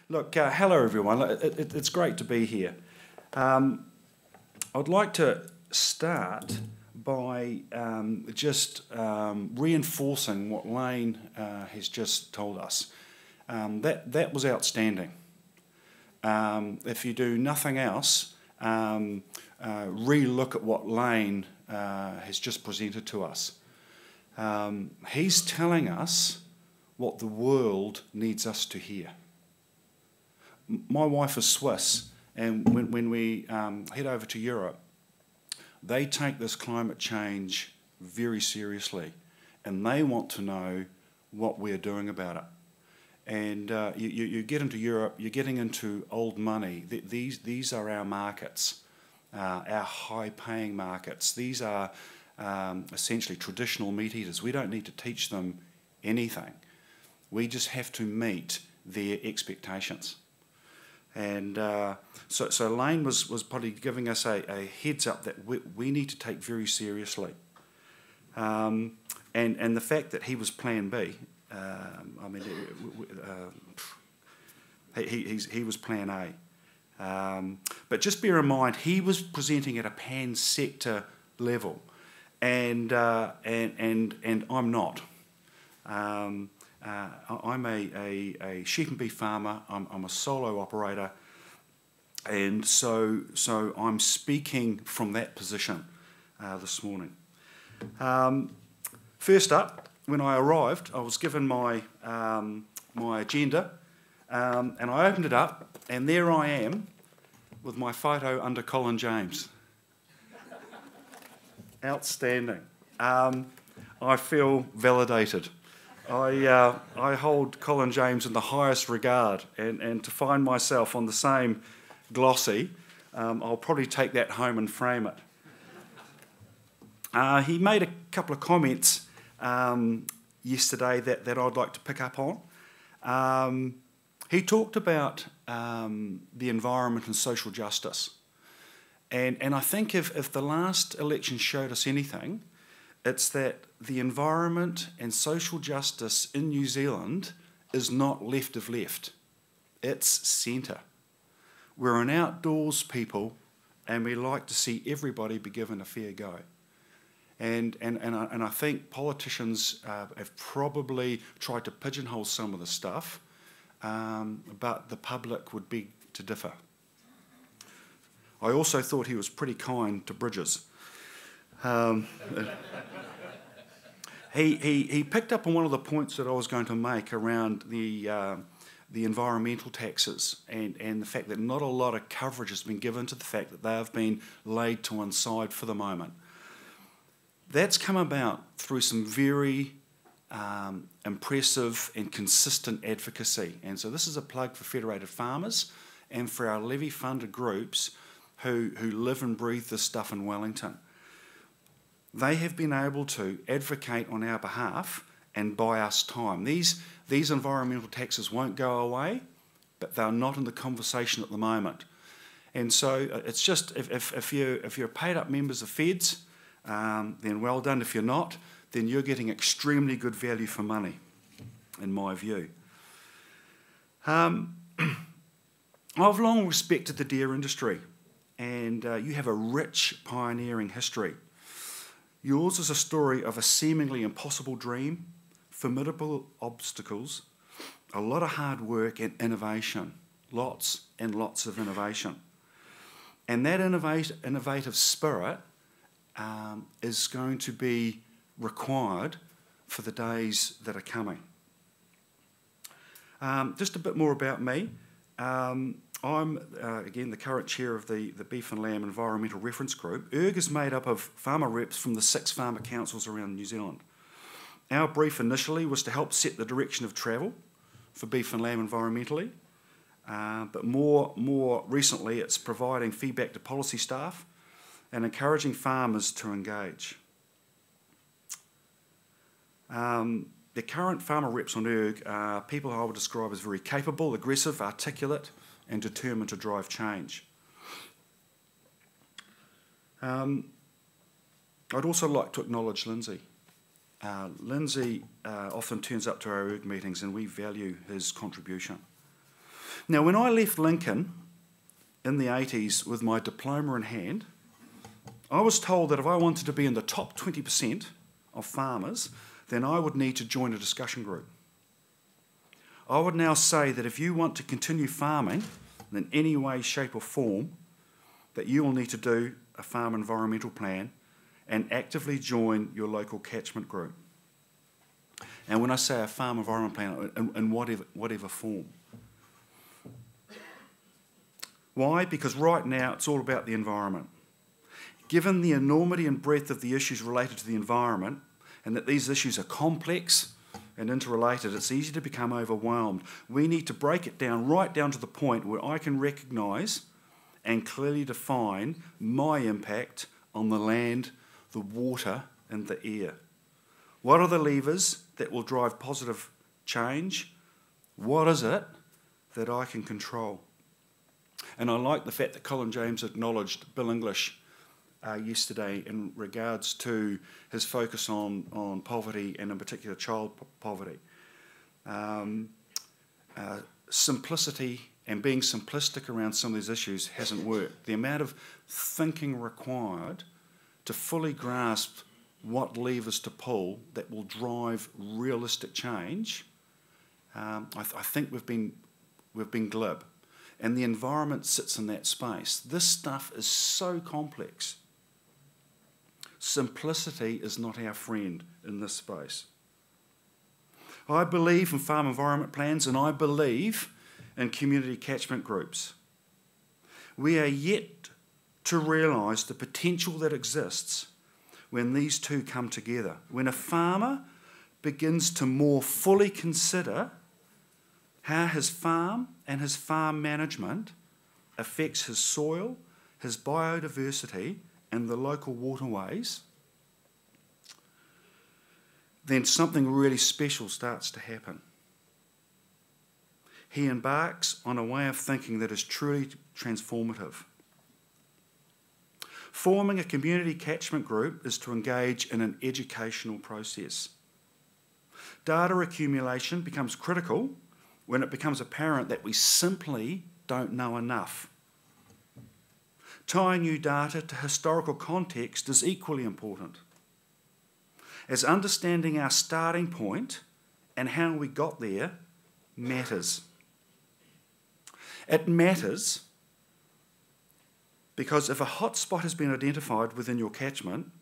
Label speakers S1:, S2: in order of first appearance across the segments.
S1: Look, hello everyone. It's great to be here. I'd like to start by just reinforcing what Lane has just told us. That was outstanding. If you do nothing else, re-look at what Lane has just presented to us. He's telling us what the world needs us to hear. My wife is Swiss, and when we head over to Europe, they take this climate change very seriously, and they want to know what we're doing about it. And you get into Europe, you're getting into old money. These are our markets, our high-paying markets. These are essentially traditional meat eaters. We don't need to teach them anything. We just have to meet their expectations. And so Lane was probably giving us a heads up that we need to take very seriously. And the fact that he was Plan B, he was Plan A. But just bear in mind, he was presenting at a pan-sector level, and I'm not. I'm a sheep and beef farmer. I'm a solo operator, and so I'm speaking from that position this morning. First up, when I arrived, I was given my my agenda, and I opened it up, and there I am with my photo under Colin James. Outstanding. I feel validated. I hold Colin James in the highest regard, and to find myself on the same glossy, I'll probably take that home and frame it. He made a couple of comments yesterday that I'd like to pick up on. He talked about the environment and social justice, and I think if the last election showed us anything, it's that the environment and social justice in New Zealand is not left of left. It's centre. We're an outdoors people, and we like to see everybody be given a fair go. And I think politicians have probably tried to pigeonhole some of the stuff, but the public would beg to differ. I also thought he was pretty kind to Bridges. He picked up on one of the points that I was going to make around the environmental taxes and the fact that not a lot of coverage has been given to the fact that they have been laid to one side for the moment. That's come about through some very impressive and consistent advocacy. And so this is a plug for Federated Farmers and for our levy-funded groups who live and breathe this stuff in Wellington. They have been able to advocate on our behalf and buy us time. These environmental taxes won't go away, but they're not in the conversation at the moment. And so it's just, if you're paid up members of Feds, then well done. If you're not, then you're getting extremely good value for money, in my view. I've long respected the dairy industry, and you have a rich pioneering history. Yours is a story of a seemingly impossible dream, formidable obstacles, a lot of hard work and innovation, lots and lots of innovation. And that innovative spirit is going to be required for the days that are coming. Just a bit more about me. I'm, again, the current chair of the Beef and Lamb Environmental Reference Group. ERG is made up of farmer reps from the 6 farmer councils around New Zealand. Our brief initially was to help set the direction of travel for beef and lamb environmentally, but more recently it's providing feedback to policy staff and encouraging farmers to engage. The current farmer reps on ERG are people I would describe as very capable, aggressive, articulate, and determined to drive change. I'd also like to acknowledge Lindsay. Lindsay often turns up to our ERG meetings, and we value his contribution. Now, when I left Lincoln in the 80s with my diploma in hand, I was told that if I wanted to be in the top 20% of farmers, then I would need to join a discussion group. I would now say that if you want to continue farming in any way, shape or form, that you will need to do a farm environmental plan and actively join your local catchment group. And when I say a farm environment plan, in whatever form. Why? Because right now it's all about the environment. Given the enormity and breadth of the issues related to the environment, and that these issues are complex and interrelated, it's easy to become overwhelmed. We need to break it down right down to the point where I can recognise and clearly define my impact on the land, the water and the air. What are the levers that will drive positive change? What is it that I can control? And I like the fact that Colin James acknowledged Bill English yesterday in regards to his focus on poverty and in particular child poverty. Simplicity and being simplistic around some of these issues hasn't worked. The amount of thinking required to fully grasp what levers to pull that will drive realistic change, I think we've been glib. And the environment sits in that space. This stuff is so complex. Simplicity is not our friend in this space. I believe in farm environment plans and I believe in community catchment groups. We are yet to realise the potential that exists when these two come together. When a farmer begins to more fully consider how his farm and his farm management affects his soil, his biodiversity, and the local waterways, then something really special starts to happen. He embarks on a way of thinking that is truly transformative. Forming a community catchment group is to engage in an educational process. Data accumulation becomes critical when it becomes apparent that we simply don't know enough. Tying new data to historical context is equally important, as understanding our starting point and how we got there matters. It matters because if a hotspot has been identified within your catchment,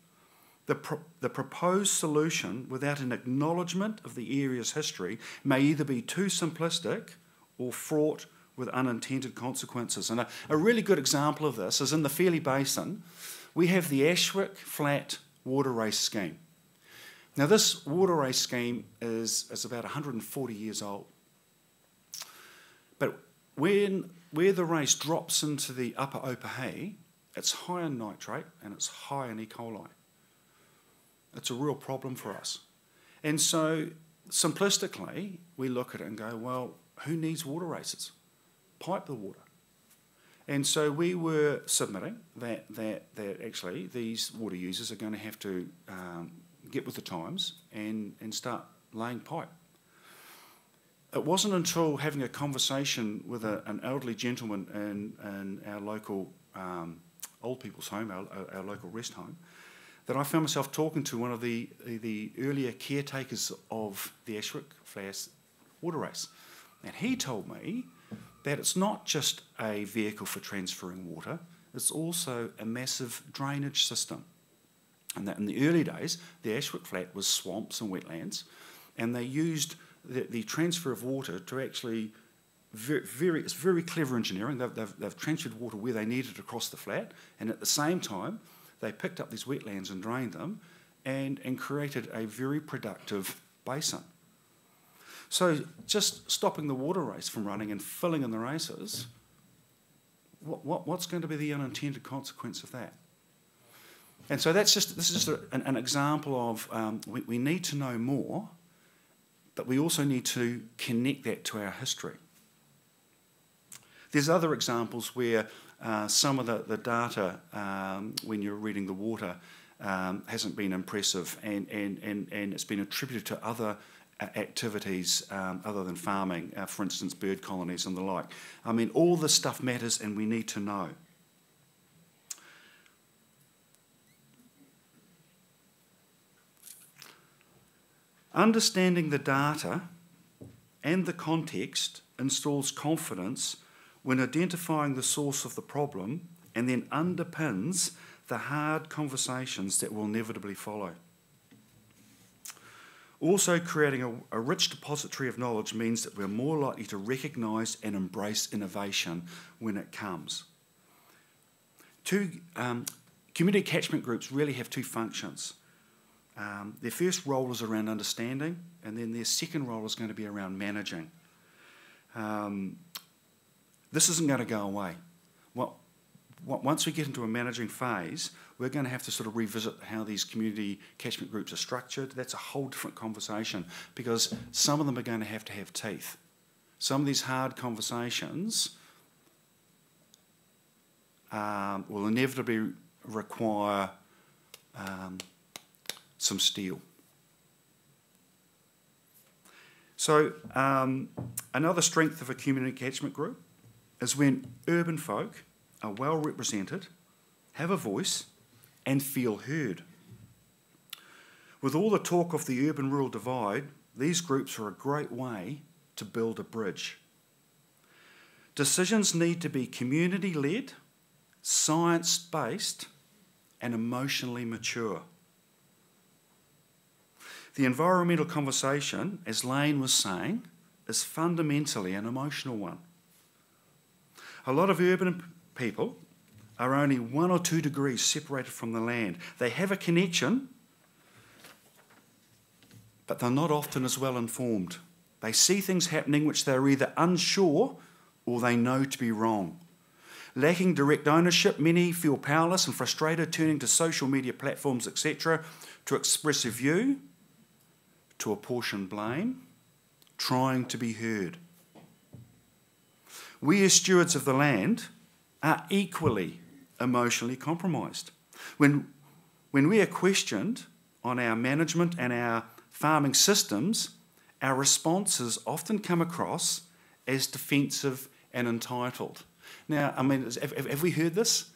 S1: the proposed solution without an acknowledgement of the area's history may either be too simplistic or fraught with unintended consequences. And a really good example of this is in the Fairlie Basin, we have the Ashwick Flat Water Race Scheme. Now this water race scheme is about 140 years old. But where the race drops into the upper Opahe, it's high in nitrate and it's high in E. coli. It's a real problem for us. And so, simplistically, we look at it and go, well, who needs water races? Pipe the water. And so we were submitting that actually these water users are going to have to get with the times and start laying pipe. It wasn't until having a conversation with an elderly gentleman in our local old people's home, our local rest home, that I found myself talking to one of the earlier caretakers of the Ashwick Flats water race. And he told me that it's not just a vehicle for transferring water, it's also a massive drainage system. And that in the early days, the Ashwick Flat was swamps and wetlands, and they used the transfer of water to actually, it's very clever engineering. They've transferred water where they needed it across the flat, and at the same time, they picked up these wetlands and drained them and created a very productive basin. So just stopping the water race from running and filling in the races, what's going to be the unintended consequence of that? And so this is just an example of we need to know more, but we also need to connect that to our history. There's other examples where some of the data, when you're reading the water, hasn't been impressive and it's been attributed to other activities other than farming, for instance, bird colonies and the like. I mean, all this stuff matters and we need to know. Understanding the data and the context installs confidence when identifying the source of the problem and then underpins the hard conversations that will inevitably follow. Also, creating a rich depository of knowledge means that we're more likely to recognise and embrace innovation when it comes. Community catchment groups really have two functions. Their first role is around understanding, and then their second role is going to be around managing. This isn't going to go away. Once we get into a managing phase, we're going to have to sort of revisit how these community catchment groups are structured. That's a whole different conversation, because some of them are going to have teeth. Some of these hard conversations will inevitably require some steel. So another strength of a community catchment group is when urban folk are well represented, have a voice, and feel heard. With all the talk of the urban-rural divide, these groups are a great way to build a bridge. Decisions need to be community-led, science-based, and emotionally mature. The environmental conversation, as Lane was saying, is fundamentally an emotional one. A lot of urban people are only 1 or 2 degrees separated from the land. They have a connection, but they're not often as well informed. They see things happening which they're either unsure or they know to be wrong. Lacking direct ownership, many feel powerless and frustrated, turning to social media platforms, etc., to express a view, to apportion blame, trying to be heard. We as stewards of the land are equally emotionally compromised. When we are questioned on our management and our farming systems, our responses often come across as defensive and entitled. Now, I mean, have we heard this?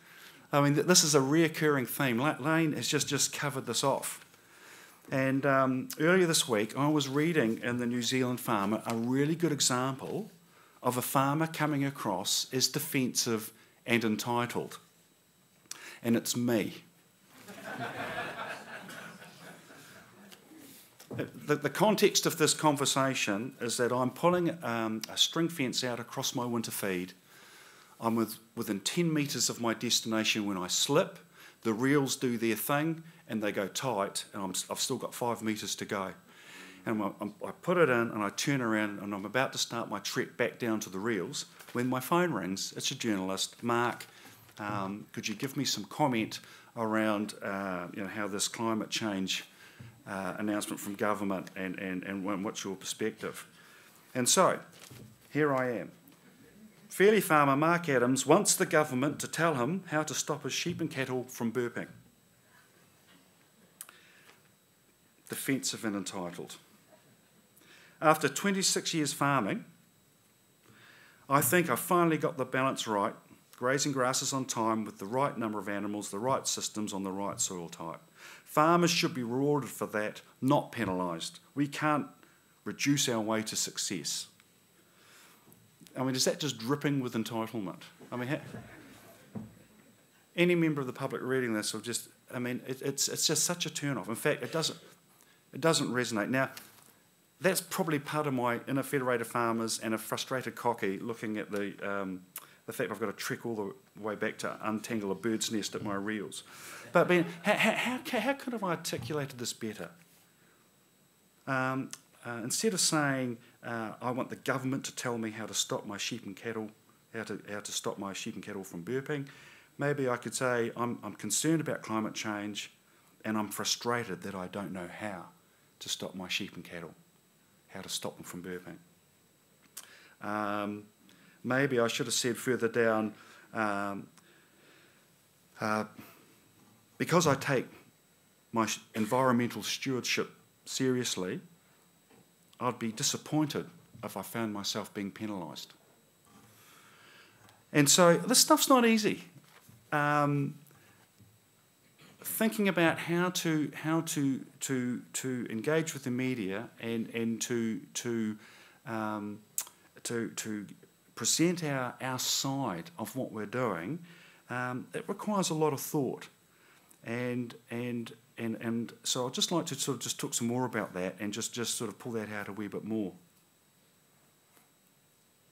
S1: I mean, this is a reoccurring theme. Lane has just covered this off. And earlier this week, I was reading in the New Zealand Farmer a really good example of a farmer coming across as defensive and entitled. And it's me. The context of this conversation is that I'm pulling a string fence out across my winter feed. I'm within 10 metres of my destination when I slip. The reels do their thing and they go tight, and I've still got 5 metres to go. And I put it in and I turn around and I'm about to start my trek back down to the reels when my phone rings. It's a journalist. Mark, could you give me some comment around how this climate change announcement from government and what's your perspective? And so, here I am. Fairlie farmer Mark Adams wants the government to tell him how to stop his sheep and cattle from burping. Defensive and entitled. After 26 years farming, I think I finally got the balance right, grazing grasses on time with the right number of animals, the right systems on the right soil type. Farmers should be rewarded for that, not penalised. We can't reduce our way to success. I mean, is that just dripping with entitlement? I mean, any member of the public reading this will just, I mean, it's just such a turn-off. In fact, it doesn't resonate. Now, that's probably part of my inner federated farmers and a frustrated cocky looking at the fact I've got to trek all the way back to untangle a bird's nest at my reels. But I mean, how could have I articulated this better? Instead of saying, I want the government to tell me how to stop my sheep and cattle, how to stop my sheep and cattle from burping, maybe I could say, I'm concerned about climate change and I'm frustrated that I don't know how to stop my sheep and cattle, how to stop them from burping. Maybe I should have said further down, because I take my environmental stewardship seriously, I'd be disappointed if I found myself being penalised. And so this stuff's not easy. Thinking about how to engage with the media and to present our side of what we're doing, it requires a lot of thought. And so I'd just like to sort of just talk some more about that and just sort of pull that out a wee bit more.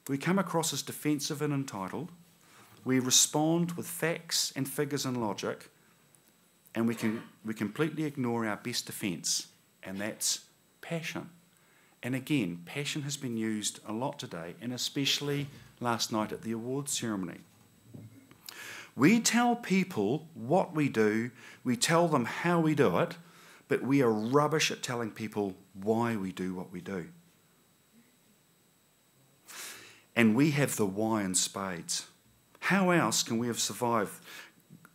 S1: We come across as defensive and entitled. We respond with facts and figures and logic, and we completely ignore our best defence, and that's passion. And again, passion has been used a lot today, and especially last night at the awards ceremony. We tell people what we do, we tell them how we do it, but we are rubbish at telling people why we do what we do. And we have the why in spades. How else can we have survived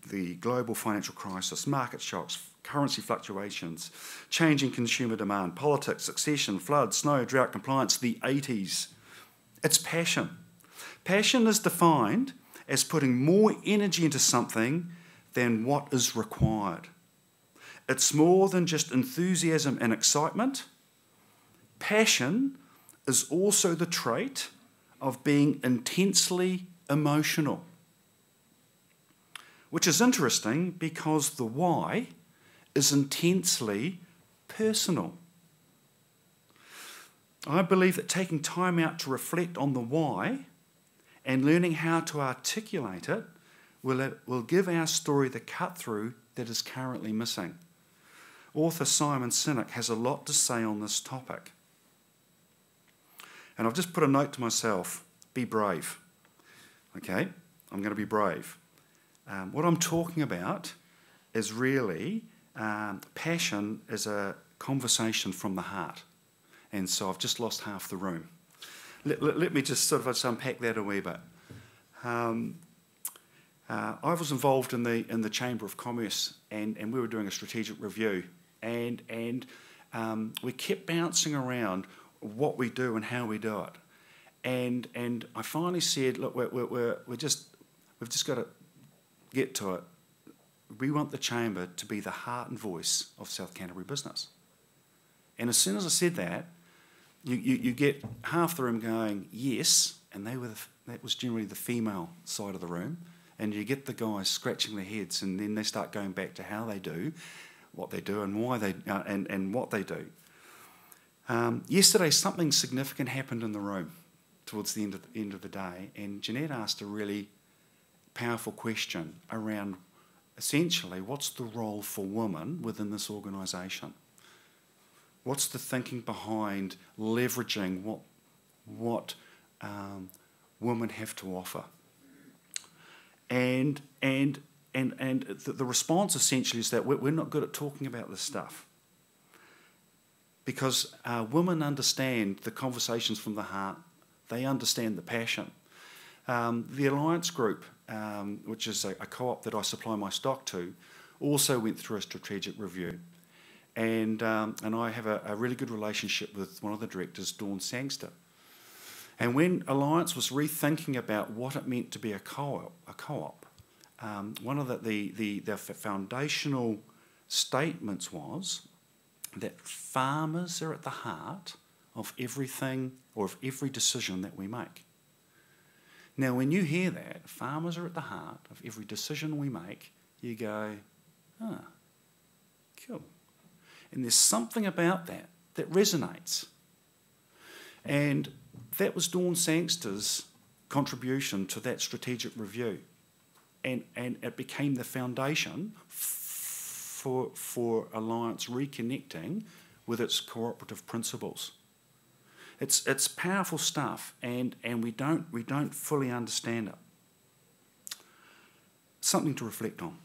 S1: the global financial crisis, market shocks, currency fluctuations, changing consumer demand, politics, succession, flood, snow, drought, compliance, the 80s? It's passion. Passion is defined as putting more energy into something than what is required. It's more than just enthusiasm and excitement. Passion is also the trait of being intensely emotional, which is interesting because the why is intensely personal. I believe that taking time out to reflect on the why and learning how to articulate it will give our story the cut-through that is currently missing. Author Simon Sinek has a lot to say on this topic. And I've just put a note to myself, be brave. Okay, I'm going to be brave. What I'm talking about is really passion is a conversation from the heart. And so I've just lost half the room. Let me just sort of unpack that a wee bit. I was involved in the Chamber of Commerce, and we were doing a strategic review, and we kept bouncing around what we do and how we do it. And I finally said, look, we've just got to get to it. We want the Chamber to be the heart and voice of South Canterbury business. And as soon as I said that, you get half the room going, yes, and that was generally the female side of the room, and you get the guys scratching their heads, and then they start going back to how they do, what they do, and why they and what they do. Yesterday, something significant happened in the room towards the end of the day, and Jeanette asked a really powerful question around essentially what's the role for women within this organisation. What's the thinking behind leveraging what women have to offer? And the response essentially is that we're not good at talking about this stuff, because women understand the conversations from the heart. They understand the passion. The Alliance Group, which is a co-op that I supply my stock to, also went through a strategic review. And I have a really good relationship with one of the directors, Dawn Sangster. And when Alliance was rethinking about what it meant to be a co-op, one of the foundational statements was that farmers are at the heart of everything or of every decision that we make. Now, when you hear that, farmers are at the heart of every decision we make, you go, cool. And there's something about that that resonates. And that was Dawn Sangster's contribution to that strategic review. And it became the foundation for Alliance reconnecting with its cooperative principles. It's powerful stuff, and we don't fully understand it. Something to reflect on.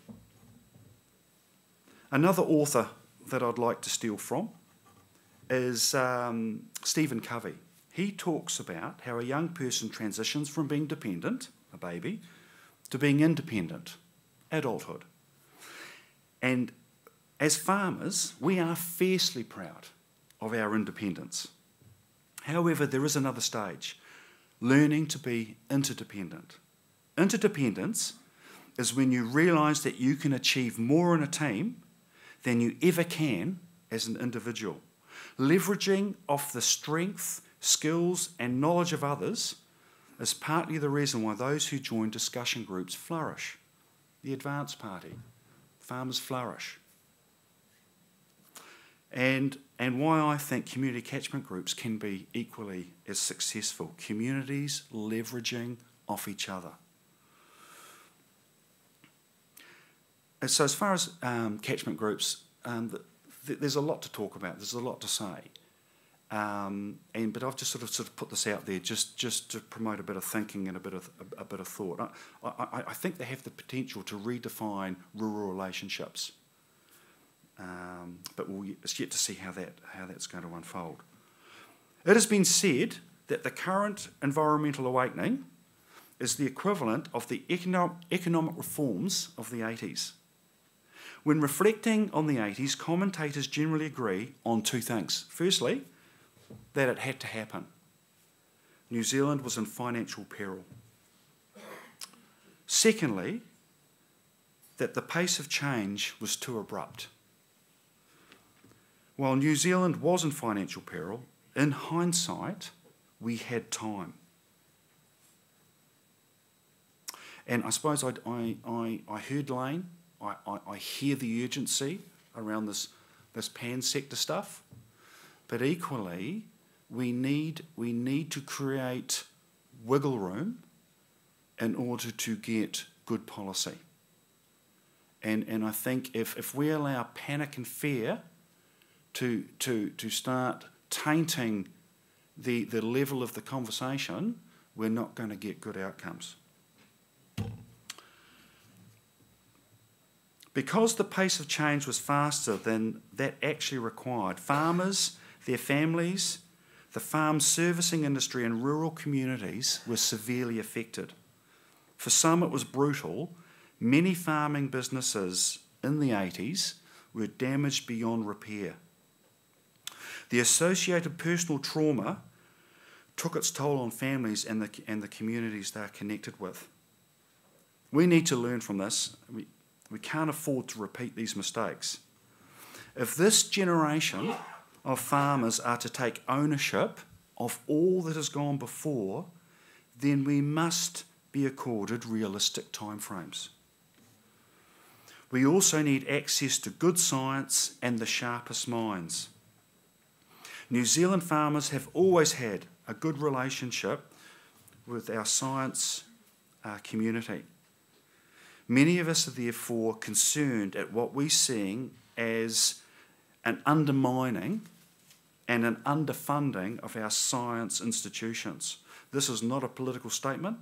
S1: Another author that I'd like to steal from is Stephen Covey. He talks about how a young person transitions from being dependent, a baby, to being independent, adulthood. And as farmers, we are fiercely proud of our independence. However, there is another stage, learning to be interdependent. Interdependence is when you realise that you can achieve more in a team than you ever can as an individual. Leveraging off the strength, skills and knowledge of others is partly the reason why those who join discussion groups flourish. The Advance Party, farmers flourish. And why I think community catchment groups can be equally as successful. Communities leveraging off each other. And so as far as catchment groups, there's a lot to talk about. There's a lot to say. But I've just sort of put this out there just to promote a bit of thinking and a bit of thought. I think they have the potential to redefine rural relationships. But it's yet to see how that's going to unfold. It has been said that the current environmental awakening is the equivalent of the economic reforms of the 80s. When reflecting on the 80s, commentators generally agree on two things. Firstly, that it had to happen. New Zealand was in financial peril. Secondly, that the pace of change was too abrupt. While New Zealand was in financial peril, in hindsight, we had time. And I suppose I heard Lane. I hear the urgency around this pan sector stuff, but equally we need to create wiggle room in order to get good policy. And I think if we allow panic and fear to start tainting the level of the conversation, we're not going to get good outcomes. Because the pace of change was faster than that actually required, farmers, their families, the farm servicing industry and rural communities were severely affected. For some it was brutal. Many farming businesses in the 80s were damaged beyond repair. The associated personal trauma took its toll on families and the communities they are connected with. We need to learn from this. We can't afford to repeat these mistakes. If this generation of farmers are to take ownership of all that has gone before, then we must be accorded realistic timeframes. We also need access to good science and the sharpest minds. New Zealand farmers have always had a good relationship with our science community. Many of us are therefore concerned at what we're seeing as an undermining and an underfunding of our science institutions. This is not a political statement,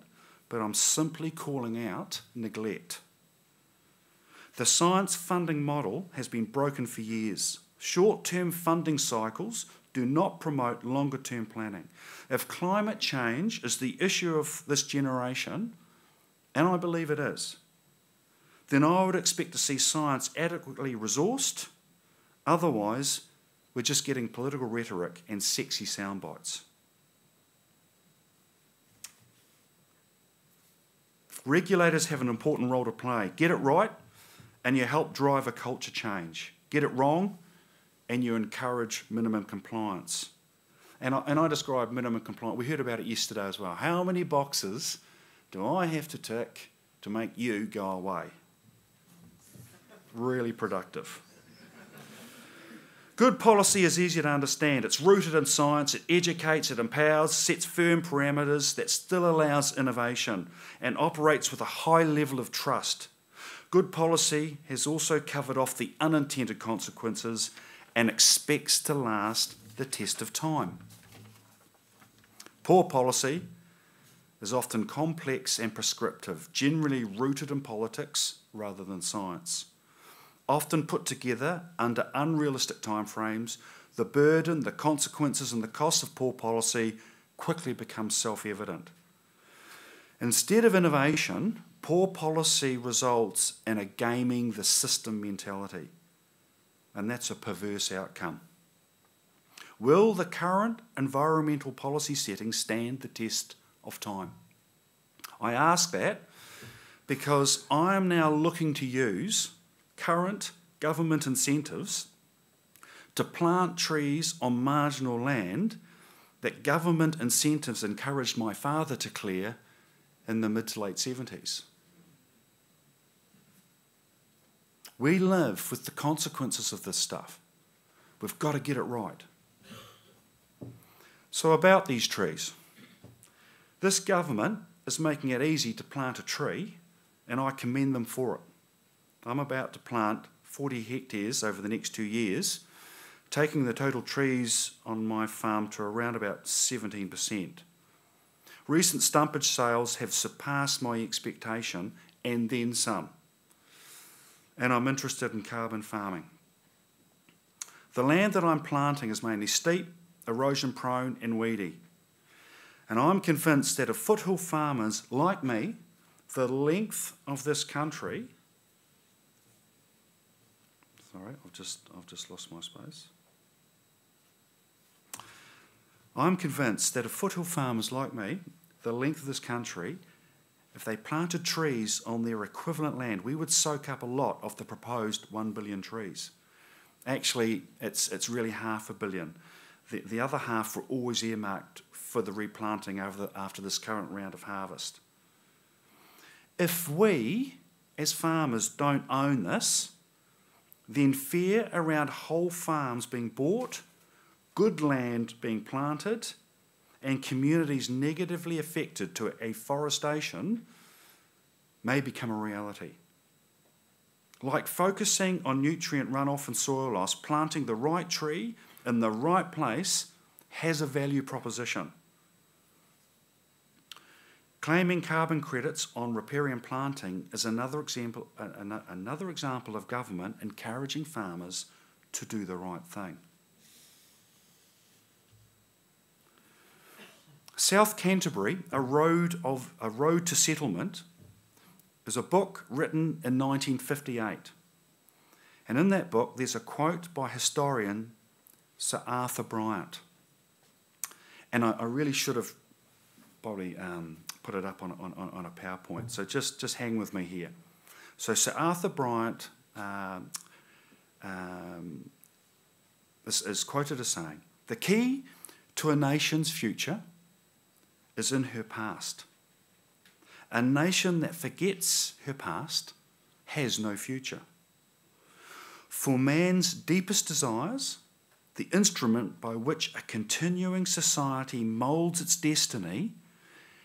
S1: but I'm simply calling out neglect. The science funding model has been broken for years. Short-term funding cycles do not promote longer-term planning. If climate change is the issue of this generation, and I believe it is, then I would expect to see science adequately resourced. Otherwise, we're just getting political rhetoric and sexy sound bites. Regulators have an important role to play. Get it right, and you help drive a culture change. Get it wrong, and you encourage minimum compliance. And I describe minimum compliance. We heard about it yesterday as well. How many boxes do I have to tick to make you go away? Really productive. Good policy is easy to understand. It's rooted in science, it educates, it empowers, sets firm parameters that still allows innovation and operates with a high level of trust. Good policy has also covered off the unintended consequences and expects to last the test of time. Poor policy is often complex and prescriptive, generally rooted in politics rather than science. Often put together under unrealistic timeframes, the burden, the consequences and the costs of poor policy quickly become self-evident. Instead of innovation, poor policy results in a gaming the system mentality, and that's a perverse outcome. Will the current environmental policy settings stand the test of time? I ask that because I am now looking to use current government incentives to plant trees on marginal land that government incentives encouraged my father to clear in the mid to late 70s. We live with the consequences of this stuff. We've got to get it right. So about these trees. This government is making it easy to plant a tree, and I commend them for it. I'm about to plant 40 hectares over the next 2 years, taking the total trees on my farm to around about 17%. Recent stumpage sales have surpassed my expectation and then some. And I'm interested in carbon farming. The land that I'm planting is mainly steep, erosion prone and weedy. And I'm convinced that if foothill farmers like me, the length of this country, sorry, I've just lost my space. I'm convinced that if foothill farmers like me, the length of this country, if they planted trees on their equivalent land, we would soak up a lot of the proposed 1 billion trees. Actually, it's really 500 million. The other half were always earmarked for the replanting after this current round of harvest. If we, as farmers, don't own this, then fear around whole farms being bought, good land being planted, and communities negatively affected to afforestation may become a reality. Like focusing on nutrient runoff and soil loss, planting the right tree in the right place has a value proposition. Claiming carbon credits on riparian planting is another example of government encouraging farmers to do the right thing. South Canterbury, A Road to Settlement, is a book written in 1958. And in that book, there's a quote by historian Sir Arthur Bryant. And I really should have probably put it up on a PowerPoint. So just hang with me here. So Sir Arthur Bryant is quoted as saying, "The key to a nation's future is in her past. A nation that forgets her past has no future. For man's deepest desires, the instrument by which a continuing society moulds its destiny,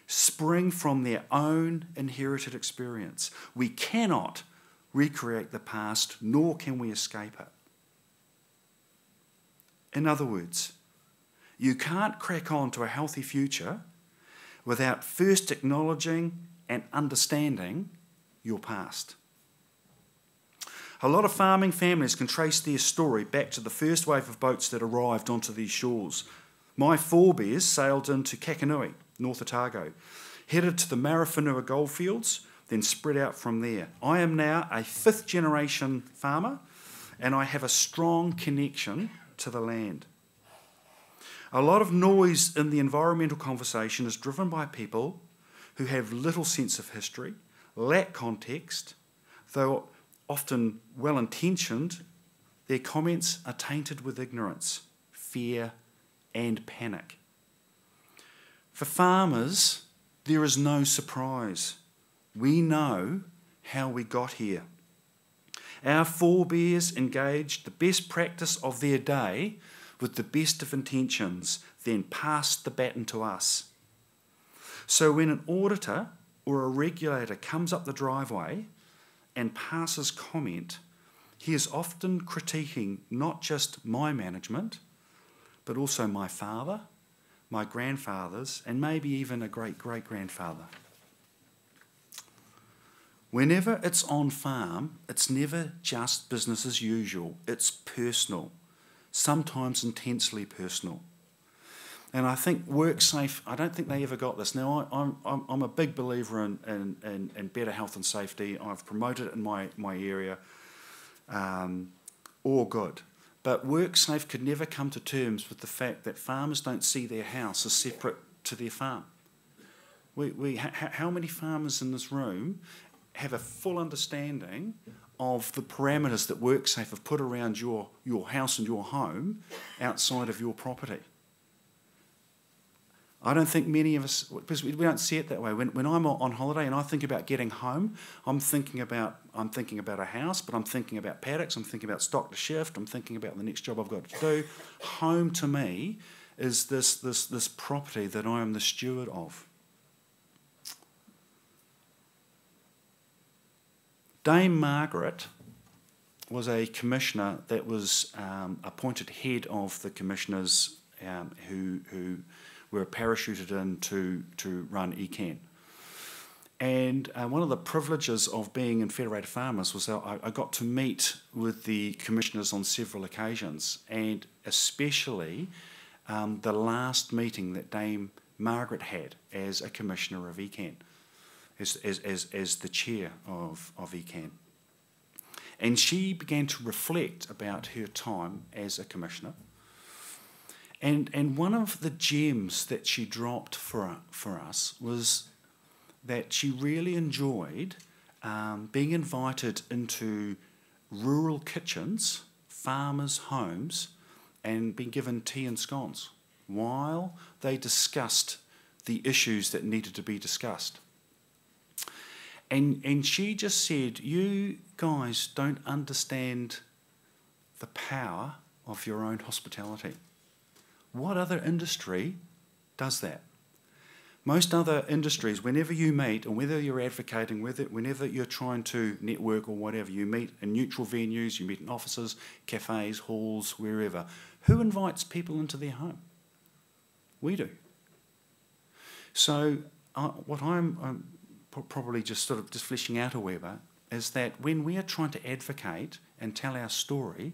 S1: spring from their own inherited experience. We cannot recreate the past, nor can we escape it." In other words, you can't crack on to a healthy future without first acknowledging and understanding your past. A lot of farming families can trace their story back to the first wave of boats that arrived onto these shores. My forebears sailed into Kakanui, North Otago, headed to the Marawhenua goldfields, then spread out from there. I am now a fifth generation farmer, and I have a strong connection to the land. A lot of noise in the environmental conversation is driven by people who have little sense of history, lack context, though often well-intentioned, their comments are tainted with ignorance, fear, and panic. For farmers, there is no surprise. We know how we got here. Our forebears engaged the best practice of their day with the best of intentions, then passed the baton to us. So when an auditor or a regulator comes up the driveway and passes comment, he is often critiquing not just my management, but also my father, my grandfathers, and maybe even a great-great-grandfather. Whenever it's on farm, it's never just business as usual. It's personal, sometimes intensely personal. And I think WorkSafe, I don't think they ever got this. Now, I'm a big believer in better health and safety. I've promoted it in my area. All good. But WorkSafe could never come to terms with the fact that farmers don't see their house as separate to their farm. How many farmers in this room have a full understanding of the parameters that WorkSafe have put around your house and your home outside of your property? I don't think many of us, because we don't see it that way. When I'm on holiday and I think about getting home, I'm thinking about a house, but I'm thinking about paddocks, I'm thinking about stock to shift, I'm thinking about the next job I've got to do. Home to me is this property that I am the steward of. Dame Margaret was a commissioner that was appointed head of the commissioners who were parachuted in to run ECAN. And one of the privileges of being in Federated Farmers was that I got to meet with the commissioners on several occasions, and especially the last meeting that Dame Margaret had as a commissioner of ECAN, as the chair of ECAN. And she began to reflect about her time as a commissioner. And one of the gems that she dropped for us was that she really enjoyed being invited into rural kitchens, farmers' homes, and being given tea and scones while they discussed the issues that needed to be discussed. And she just said, you guys don't understand the power of your own hospitality. What other industry does that? Most other industries, whenever you meet, and whether you're advocating with it, whenever you're trying to network or whatever, you meet in neutral venues, you meet in offices, cafes, halls, wherever. Who invites people into their home? We do. So what I'm probably just fleshing out a wee bit is that when we are trying to advocate and tell our story,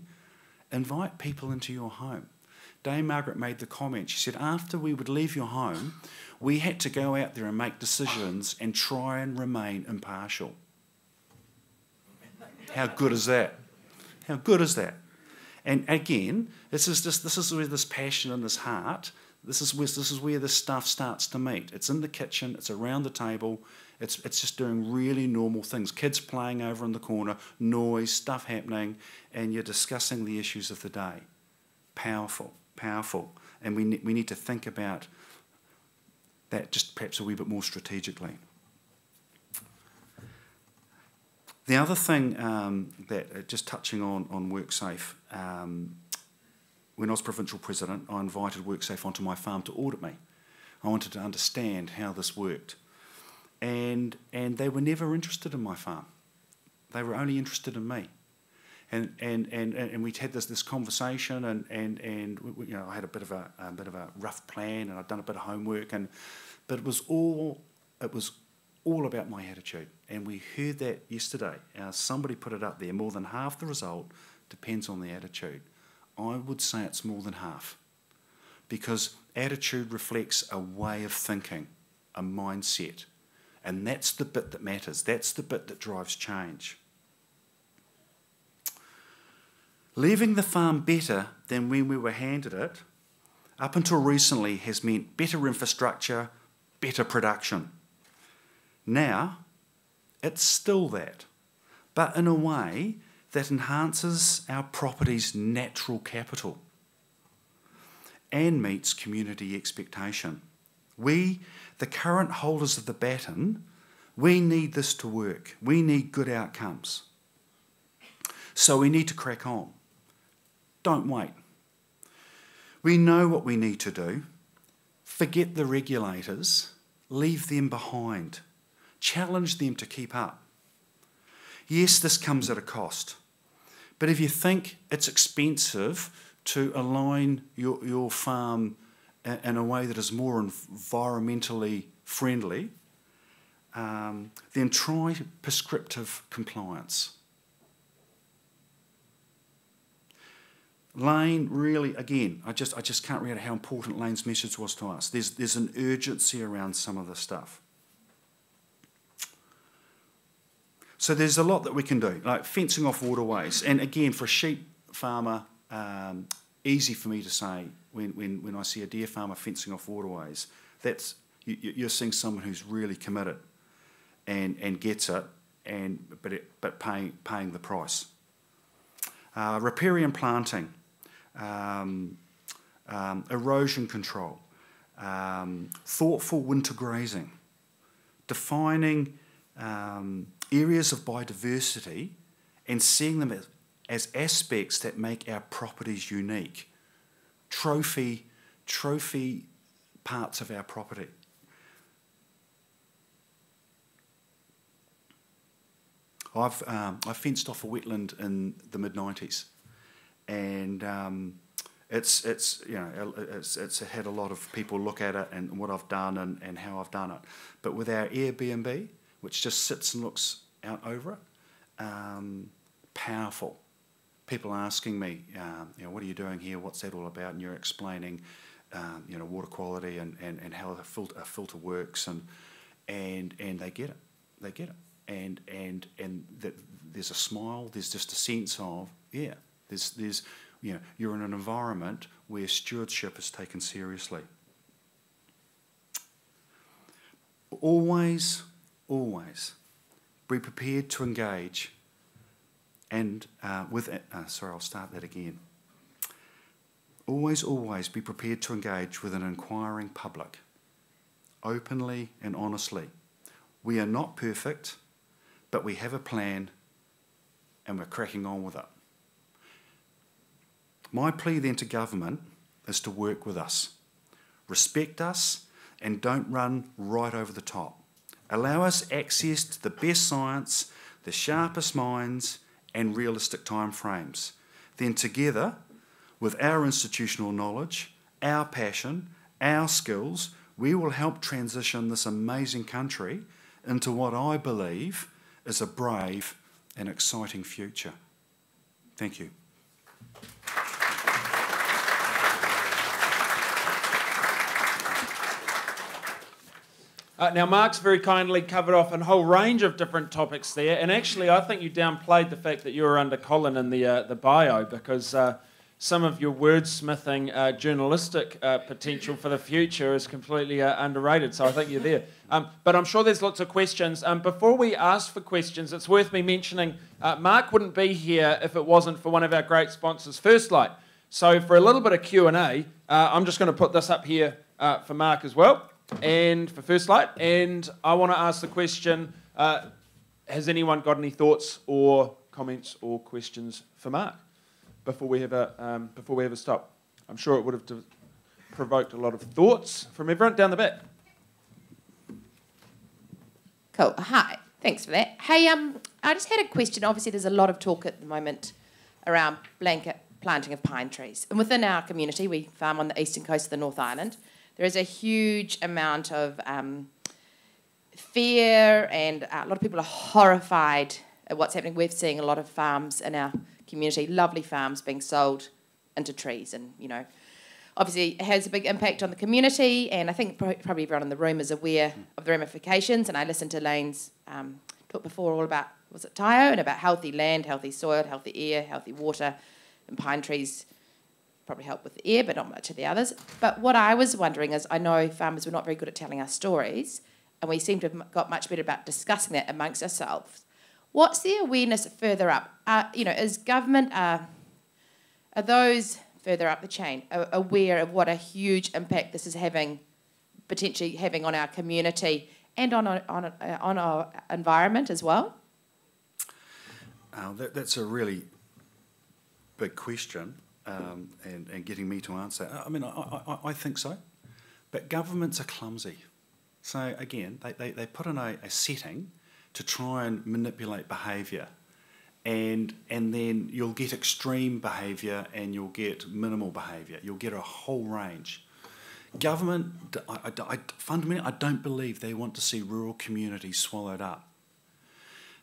S1: invite people into your home. Dame Margaret made the comment, she said, after we would leave your home, we had to go out there and make decisions and try and remain impartial. How good is that? How good is that? And again, this is where this passion and this heart, this is where this stuff starts to meet. It's in the kitchen, it's around the table, it's just doing really normal things. Kids playing over in the corner, noise, stuff happening, and you're discussing the issues of the day. Powerful. Powerful, and we need to think about that just perhaps a wee bit more strategically. The other thing that, just touching on WorkSafe, when I was provincial president, I invited WorkSafe onto my farm to audit me. I wanted to understand how this worked, and they were never interested in my farm. They were only interested in me. And we had this conversation, and you know, I had a bit of a rough plan, and I'd done a bit of homework, but it was all about my attitude. And we heard that yesterday. Somebody put it up there. More than half the result depends on the attitude. I would say it's more than half, because attitude reflects a way of thinking, a mindset, and that's the bit that matters. That's the bit that drives change. Leaving the farm better than when we were handed it, up until recently, has meant better infrastructure, better production. Now, it's still that, but in a way that enhances our property's natural capital and meets community expectation. We, the current holders of the baton, we need this to work. We need good outcomes. So we need to crack on. Don't wait. We know what we need to do. Forget the regulators. Leave them behind. Challenge them to keep up. Yes, this comes at a cost. But if you think it's expensive to align your farm in a way that is more environmentally friendly, then try prescriptive compliance. Lane really, again, I just can't read how important Lane's message was to us. There's an urgency around some of this stuff. So there's a lot that we can do, like fencing off waterways. And again, for a sheep farmer, easy for me to say when I see a deer farmer fencing off waterways. That's you're seeing someone who's really committed and gets it, but paying the price. Riparian planting, erosion control, thoughtful winter grazing, defining areas of biodiversity and seeing them as aspects that make our properties unique. Trophy parts of our property. I fenced off a wetland in the mid-90s, and it's had a lot of people look at it and what I've done and how I've done it. But with our Airbnb, which just sits and looks out over it, powerful. People asking me, what are you doing here? What's that all about? And you're explaining, water quality and how a filter works, and they get it. They get it. And that there's a smile. There's just a sense of there's you're in an environment where stewardship is taken seriously. Always be prepared to engage. And I'll start that again. Always be prepared to engage with an inquiring public, openly and honestly. We are not perfect, but we have a plan and we're cracking on with it. My plea then to government is to work with us, respect us, and don't run right over the top. Allow us access to the best science, the sharpest minds, and realistic timeframes. Then together, with our institutional knowledge, our passion, our skills, we will help transition this amazing country into what I believe is a brave and exciting future. Thank you.
S2: Now, Mark's very kindly covered off a whole range of different topics there, and actually I think you downplayed the fact that you were under Colin in the bio, because some of your wordsmithing journalistic potential for the future is completely underrated, so I think you're there. But I'm sure there's lots of questions. Before we ask for questions, it's worth me mentioning Mark wouldn't be here if it wasn't for one of our great sponsors, First Light. So for a little bit of Q&A, I'm just going to put this up here for Mark as well, and for First Light, and I want to ask the question, has anyone got any thoughts or comments or questions for Mark before we have a stop? I'm sure it would have provoked a lot of thoughts from everyone down the back.
S3: Cool. Hi. Thanks for that. Hey, I just had a question. Obviously, there's a lot of talk at the moment around blanket planting of pine trees. And within our community, we farm on the eastern coast of the North Island. There is a huge amount of fear, and a lot of people are horrified at what's happening. We're seeing a lot of farms in our community, lovely farms being sold into trees, and obviously it has a big impact on the community, and I think probably everyone in the room is aware of the ramifications. And I listened to Lane's talk before all about, was it Tayo, and about healthy land, healthy soil, healthy air, healthy water, and pine trees probably help with the air, but not much of the others. But what I was wondering is, I know farmers were not very good at telling us stories, and we seem to have got much better about discussing that amongst ourselves. What's the awareness further up? Is government, are those further up the chain aware of what a huge impact this is potentially having on our community and on our environment as well?
S1: That's a really big question, and getting me to answer. I mean, I think so, but governments are clumsy. So again, they put in a setting to try and manipulate behaviour, and then you'll get extreme behaviour and you'll get minimal behaviour. You'll get a whole range. Government, fundamentally, I don't believe they want to see rural communities swallowed up.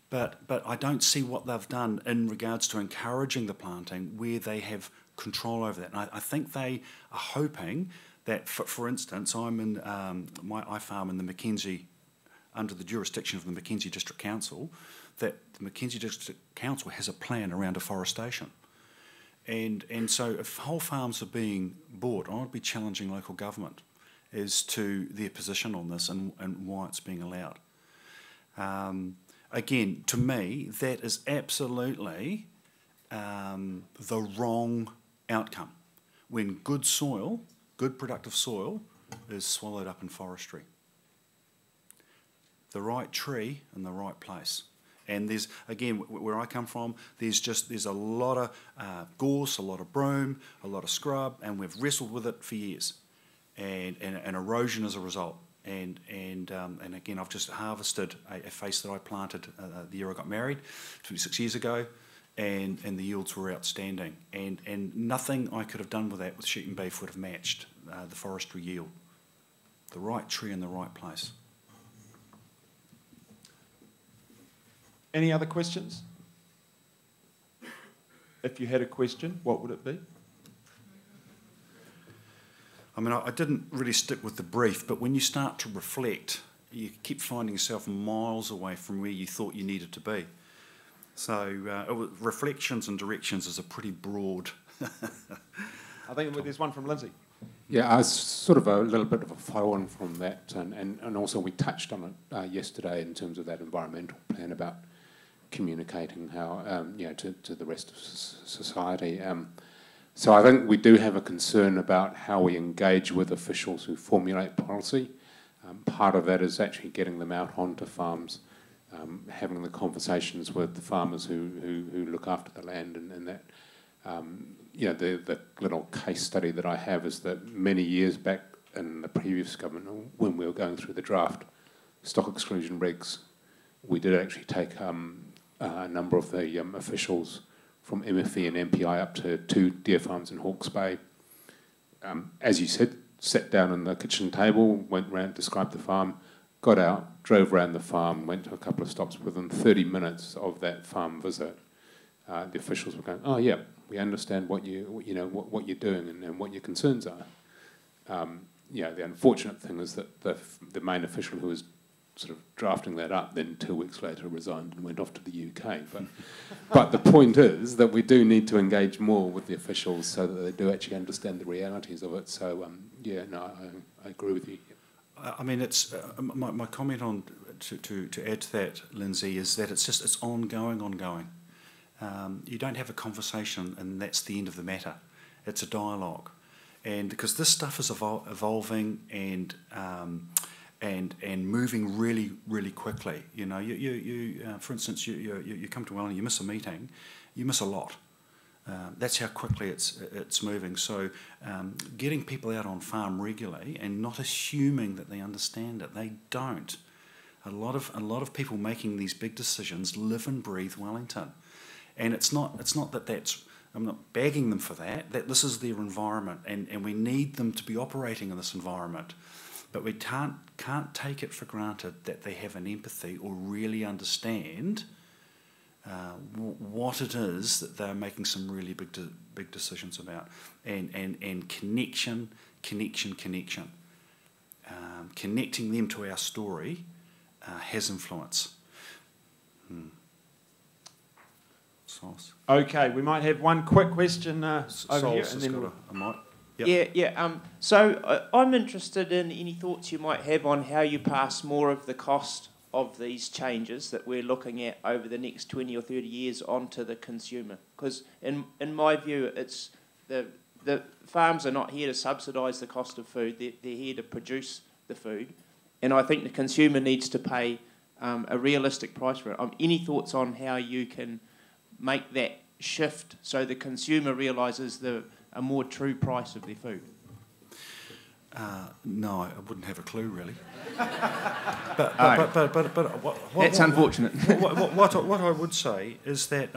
S1: But I don't see what they've done in regards to encouraging the planting where they have control over that. And I think they are hoping that, for instance, I farm in the Mackenzie, under the jurisdiction of the Mackenzie District Council, that the Mackenzie District Council has a plan around afforestation. And so if whole farms are being bought, I would be challenging local government as to their position on this and why it's being allowed. Again, to me, that is absolutely the wrong outcome when good soil, good productive soil, is swallowed up in forestry. The right tree in the right place. And there's, again, where I come from, there's a lot of gorse, a lot of broom, a lot of scrub, and we've wrestled with it for years, and erosion as a result. And again, I've just harvested a face that I planted the year I got married, 26 years ago, and the yields were outstanding. And nothing I could have done with that with sheep and beef would have matched the forestry yield. The right tree in the right place.
S2: Any other questions? If you had a question, what would it be?
S1: I mean, I didn't really stick with the brief, but when you start to reflect, you keep finding yourself miles away from where you thought you needed to be. So reflections and directions is a pretty broad...
S2: I think there's one from Lindsay.
S4: Yeah, I was sort of a little bit of a follow-on from that, and also we touched on it yesterday in terms of that environmental plan about communicating how, to the rest of society. So I think we do have a concern about how we engage with officials who formulate policy. Part of that is actually getting them out onto farms, having the conversations with the farmers who look after the land, and that, the little case study that I have is that many years back in the previous government, when we were going through the draft stock exclusion regs, we did actually take a number of the officials from MFE and MPI up to 2 deer farms in Hawke's Bay. As you said, sat down on the kitchen table, went round, described the farm, got out, drove around the farm, went to a couple of stops. Within 30 minutes of that farm visit, the officials were going, "Oh yeah, we understand what you're doing and what your concerns are." The unfortunate thing is that the main official who was sort of drafting that up then 2 weeks later resigned and went off to the UK. But the point is that we do need to engage more with the officials so that they do actually understand the realities of it. So I agree with you.
S1: I mean, it's my comment on to add to that, Lindsay, is that it's ongoing. You don't have a conversation and that's the end of the matter. It's a dialogue, and because this stuff is evolving and moving really, really quickly. You know, you for instance, you come to Wellington, you miss a meeting, you miss a lot. That's how quickly it's moving. So getting people out on farm regularly and not assuming that they understand it, they don't. A lot of people making these big decisions live and breathe Wellington, and it's not that that's. I'm not bagging them for that. That this is their environment, and we need them to be operating in this environment. But we can't take it for granted that they have an empathy or really understand what it is that they're making some really big decisions about. And connection. Connecting them to our story has influence. Sauce.
S2: Okay, we might have one quick question over here. And then
S1: I might.
S5: Yep. Yeah. So I'm interested in any thoughts you might have on how you pass more of the cost of these changes that we're looking at over the next 20 or 30 years onto the consumer. Because in my view, it's the farms are not here to subsidise the cost of food. They're here to produce the food. And I think the consumer needs to pay a realistic price for it. Any thoughts on how you can make that shift so the consumer realises a more true price of their food?
S1: No, I wouldn't have a clue really. But
S5: that's unfortunate.
S1: What I would say is that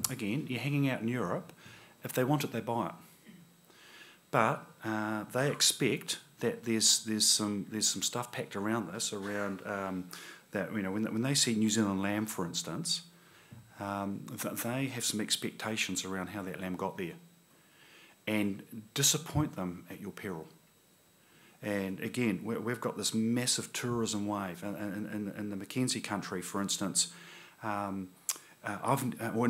S1: again, you're hanging out in Europe. If they want it, they buy it. But they expect that there's some stuff packed around this, that when they see New Zealand lamb, for instance. They have some expectations around how that lamb got there, and disappoint them at your peril. And again, we've got this massive tourism wave in the Mackenzie country, for instance. In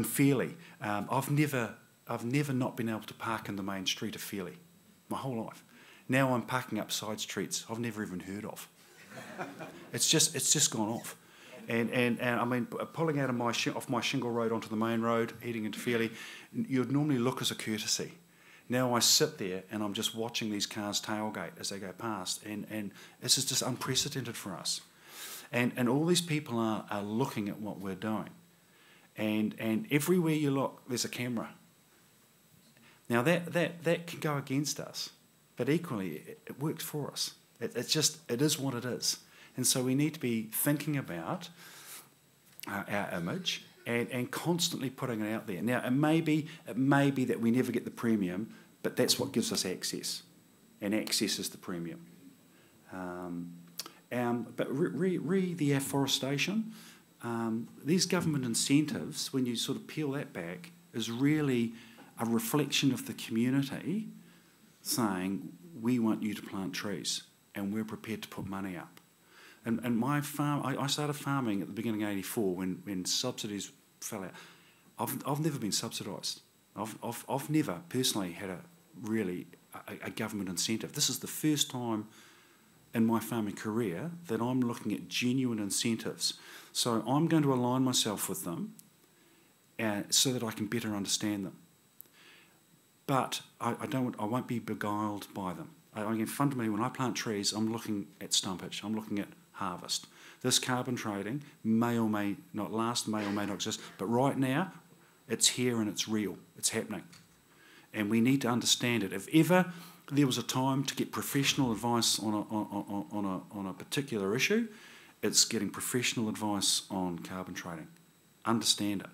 S1: Fairlie, I've never I've never not been able to park in the main street of Fairlie, my whole life. Now I'm parking up side streets I've never even heard of. It's just gone off. And I mean, pulling out of off my shingle road onto the main road, heading into Fairlie, you'd normally look as a courtesy. Now I sit there and I'm just watching these cars tailgate as they go past, and this is just unprecedented for us. And all these people are looking at what we're doing. And everywhere you look, there's a camera. Now that can go against us, but equally it works for us. It is what it is. And so we need to be thinking about our image and constantly putting it out there. Now, it may be that we never get the premium, but that's what gives us access. And access is the premium. But the afforestation, these government incentives, when you sort of peel that back, is really a reflection of the community saying, we want you to plant trees and we're prepared to put money up. And my farm, I started farming at the beginning of '84 when subsidies fell out. I've never been subsidised. I've never personally had a government incentive. This is the first time in my farming career that I'm looking at genuine incentives. So I'm going to align myself with them so that I can better understand them. But I won't be beguiled by them. Fundamentally, when I plant trees, I'm looking at stumpage. I'm looking at harvest. This carbon trading may or may not last, may or may not exist, but right now, it's here and it's real. It's happening. And we need to understand it. If ever there was a time to get professional advice on a particular issue, it's getting professional advice on carbon trading. Understand it.